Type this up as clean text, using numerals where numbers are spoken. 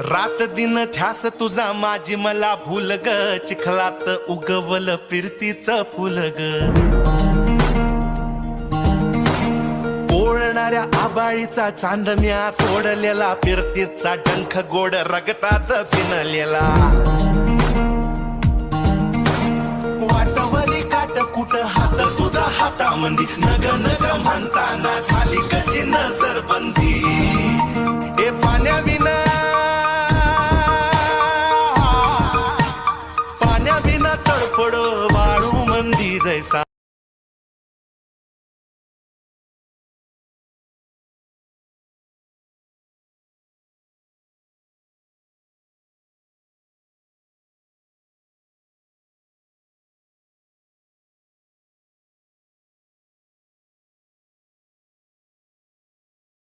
रात दिन ध्यास तुझा माझी मला भूल ग, चिखलात उगवल फिरतीच फुल ग. ओळणाऱ्या आबाळीचा चांदम्या तोडलेला, फिरतीचा डंख गोड रगतात फिनलेला. वाटवरी काट कुट हात तुझा हातामंदी, नग नग म्हणताना झाली कशी नजरबंदी.